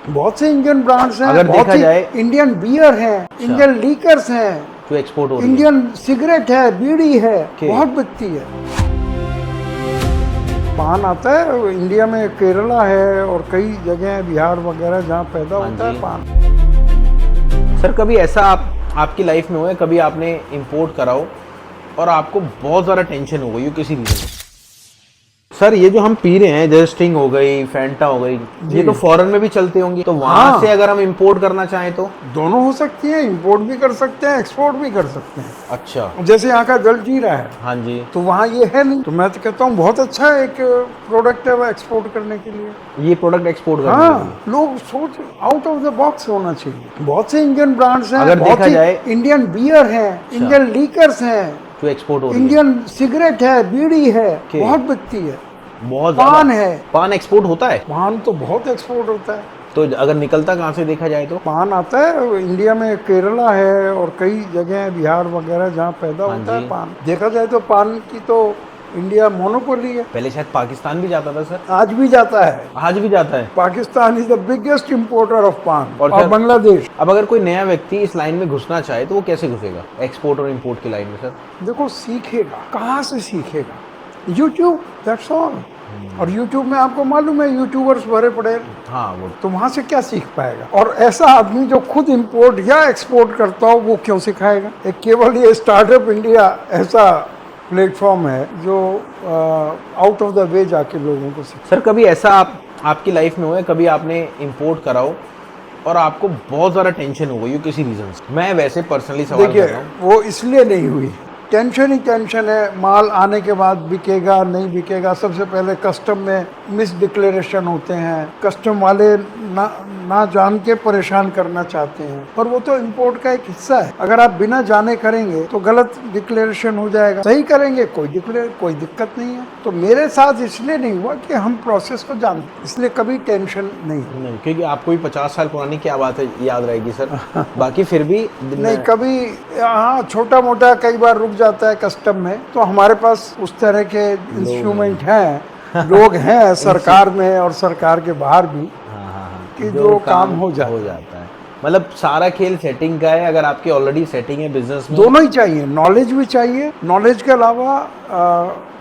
बहुत से Indian brands हैं, अगर बहुत देखा सी जाए इंडियन बियर है, इंडियन लीकर्स हैं, जो एक्सपोर्ट हो रही है। इंडियन सिगरेट है, बीड़ी है, Okay. बहुत बिकती है। पान आता है इंडिया में, केरला है और कई जगह हैं, बिहार वगैरह, जहाँ पैदा हाँ होता है जी। पान। सर कभी ऐसा आपकी लाइफ में हुआ है, कभी आपने इंपोर्ट करा हो और आपको बहुत ज़्यादा टेंशन हो गई हो किसी रीज़न से? सर ये जो हम पी रहे हैं, जैसे स्टिंग हो गई, फैंटा हो गई, ये तो फॉरेन में भी चलती होंगी, तो वहां हाँ। से अगर हम इंपोर्ट करना चाहें तो? दोनों हो सकती है, इंपोर्ट भी कर सकते हैं, एक्सपोर्ट भी कर सकते हैं। अच्छा। जैसे यहाँ का जलजीरा है, हाँ जी। तो वहाँ ये है नहीं, तो मैं तो कहता हूँ बहुत अच्छा एक प्रोडक्ट है वो एक्सपोर्ट करने के लिए। ये प्रोडक्ट एक्सपोर्ट करने के लिए। हाँ, लोग सोच आउट ऑफ द बॉक्स होना चाहिए। बहुत से इंडियन ब्रांड्स हैं, अगर बहुत देखा सी जाए- इंडियन बियर है, इंडियन लीकर्स हैं, जो एक्सपोर्ट हो रही है। इंडियन सिगरेट है, बीड़ी है, Okay. बहुत बिकती है। बहुत पान ज़्यादा। है, पान एक्सपोर्ट होता है? पान तो बहुत एक्सपोर्ट होता है। तो अगर निकलता कहाँ से देखा जाए तो? पान आता है इंडिया में, केरला है और कई जगह हैं, बिहार वगैरह, जहाँ पैदा हाँ होता है जी। पान। देखा जाए तो पान की तो इंडिया मोनोपोली है। पहले शायद पाकिस्तान भी जाता था सर। आज भी जाता है। आज भी जाता है। Pakistan is the biggest importer of पान, और और सर- बांग्लादेश। अब अगर कोई नया व्यक्ति इस लाइन में घुसना चाहे तो वो कैसे घुसेगा, एक्सपोर्ट और इंपोर्ट की लाइन में सर? देखो, सीखेगा कहाँ से सीखेगा? YouTube, that's all. और यूट्यूब में आपको मालूम है यूट्यूबर्स भरे पड़े, हाँ वो तो वहां से क्या सीख पाएगा? और ऐसा आदमी जो खुद इंपोर्ट या एक्सपोर्ट करता हो, वो क्यों सिखाएगा? एक केवल ये स्टार्टअप इंडिया ऐसा प्लेटफॉर्म है जो आउट ऑफ द वे जाके लोगों को सिखा। सर कभी ऐसा आपकी लाइफ में हुआ है, कभी आपने इंपोर्ट करा हो और आपको बहुत ज़्यादा टेंशन हो गई हो किसी रीज़न से? मैं वैसे पर्सनली सवाल कर देखिए, रहा हूँ। वो इसलिए नहीं हुई, टेंशन ही टेंशन है। माल आने के बाद बिकेगा नहीं बिकेगा, सबसे पहले कस्टम में मिस डिक्लेरेशन होते हैं, कस्टम वाले ना जान के परेशान करना चाहते हैं, पर वो तो इंपोर्ट का एक हिस्सा है। अगर आप बिना जाने करेंगे तो गलत डिक्लेरेशन हो जाएगा, सही करेंगे कोई दिक्कत नहीं है। तो मेरे साथ इसलिए नहीं हुआ कि हम प्रोसेस को जानते, इसलिए कभी टेंशन नहीं। नहीं, क्योंकि आपको भी 50 साल पुरानी क्या बात है याद रहेगी सर। बाकी फिर भी नहीं, कभी हाँ छोटा मोटा कई बार रुक जाता है कस्टम में, तो हमारे पास उस तरह के इंस्ट्रूमेंट हैं, लोग हैं सरकार में और सरकार के बाहर भी, कि जो काम हो जाता है। मतलब सारा खेल सेटिंग का है। अगर आपकी ऑलरेडी सेटिंग है बिजनेस में, दोनों ही चाहिए, नॉलेज भी चाहिए, नॉलेज के अलावा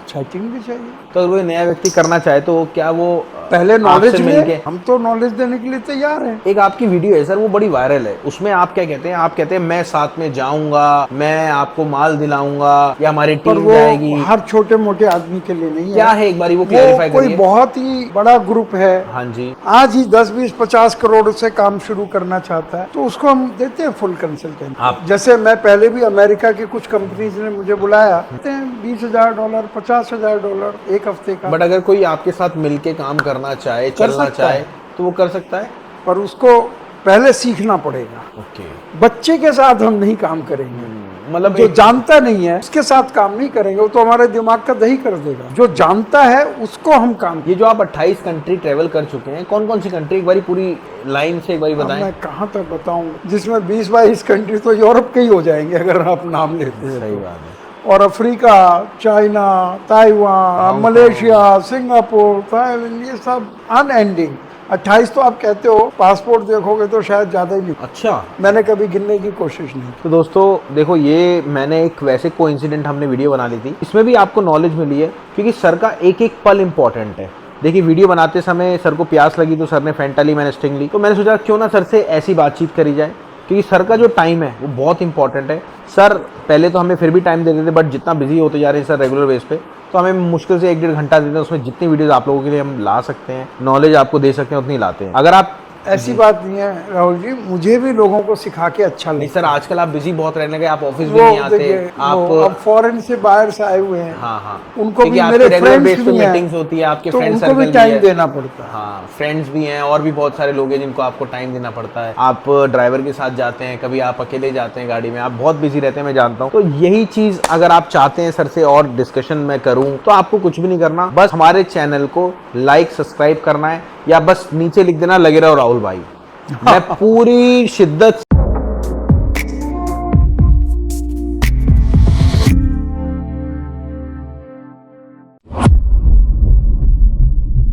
सेटिंग भी चाहिए। तो अगर कोई नया व्यक्ति करना चाहे तो क्या वो पहले नॉलेज आपसे ले, मिलके? हम तो नॉलेज देने के लिए तैयार हैं। एक आपकी वीडियो है सर, वो बड़ी वायरल है, उसमें आप क्या कहते हैं? आप कहते हैं मैं साथ में जाऊंगा, मैं आपको माल दिलाऊंगा, या हमारी पर टीम वो जाएगी। हर छोटे मोटे आदमी के लिए नहीं क्या है। है, एक बारी वो वो क्लैरिफाई कोई करिए। बहुत ही बड़ा ग्रुप है, हाँ जी। आज ही 10, 20, 50 करोड़ से काम शुरू करना चाहता है, तो उसको हम देते हैं फुल कंसल्टेंट। आप- जैसे मैं पहले भी अमेरिका की कुछ कंपनीज ने मुझे बुलाया, देते हैं $20,000, $50,000 एक हफ्ते का। बट अगर कोई आपके साथ मिलके काम करना चाहे, चलना सकता चाहे, है। तो वो कर सकता है? पर उसको पहले सीखना पड़ेगा। ओके। बच्चे के साथ हम नहीं काम करेंगे, मतलब जो जानता नहीं है उसके साथ काम नहीं करेंगे, वो तो हमारे दिमाग का दही कर देगा। जो जानता है उसको हम काम। ये जो आप 28 कंट्री ट्रेवल कर चुके हैं, कौन कौन सी कंट्री, एक बारी पूरी लाइन से एक बारी अब बताएं। मैं कहाँ तक बताऊं, जिसमें 20-22 कंट्री तो यूरोप के ही हो जाएंगे अगर आप नाम लेते हैं। सही बात है। और Africa, China, Taiwan, Malaysia, Singapore, Thailand, ये सब अनएंडिंग। 28 तो आप कहते हो, पासपोर्ट देखोगे तो शायद ज़्यादा ही नहीं। अच्छा। मैंने कभी गिनने की कोशिश नहीं की। तो दोस्तों देखो, ये मैंने एक वैसे कोइंसिडेंट हमने वीडियो बना ली थी, इसमें भी आपको नॉलेज मिली है, क्योंकि सर का एक एक पल इंपॉर्टेंट है। देखिए, वीडियो बनाते समय सर को प्यास लगी तो सर ने फैंटा ली, मैंने स्टिंग ली, तो मैंने सोचा क्यों ना सर से ऐसी बातचीत करी जाए, क्योंकि सर का जो टाइम है वो बहुत इंपॉर्टेंट है। सर पहले तो हमें फिर भी टाइम देते थे, बट जितना बिजी होते जा रहे हैं सर रेगुलर बेस पे, तो हमें मुश्किल से 1-1.5 घंटा देते हैं, उसमें जितनी वीडियोस आप लोगों के लिए हम ला सकते हैं, नॉलेज आपको दे सकते हैं, उतनी लाते हैं। अगर आप ऐसी बात नहीं है राहुल जी, मुझे भी लोगों को सिखा के अच्छा नहीं लगता सर, आजकल आप बिजी बहुत रहने लगे, आप ऑफिस है। भी वो नहीं आते देखिए, आप। अब फॉरेन से बाहर से आए हुए हैं, हाँ हाँ, उनको क्योंकि भी आपके मेरे रेगुलर बेस फ्रेंड्स पे भी हैं, मीटिंग्स होती है, आपके तो फ्रेंड उनको सर्कल भी टाइम देना पड़ता है। हाँ, फ्रेंड्स भी हैं और भी बहुत सारे लोग हैं जिनको आपको टाइम देना पड़ता है। आप ड्राइवर के साथ जाते हैं, कभी आप अकेले जाते हैं गाड़ी में, आप बहुत बिजी रहते हैं, मैं जानता हूँ। तो यही चीज अगर आप चाहते हैं सर से और डिस्कशन मैं करूँ, तो आपको कुछ भी नहीं करना, बस हमारे चैनल को लाइक सब्सक्राइब करना है, या बस नीचे लिख देना लगे रहो राहुल भाई। मैं पूरी शिद्दत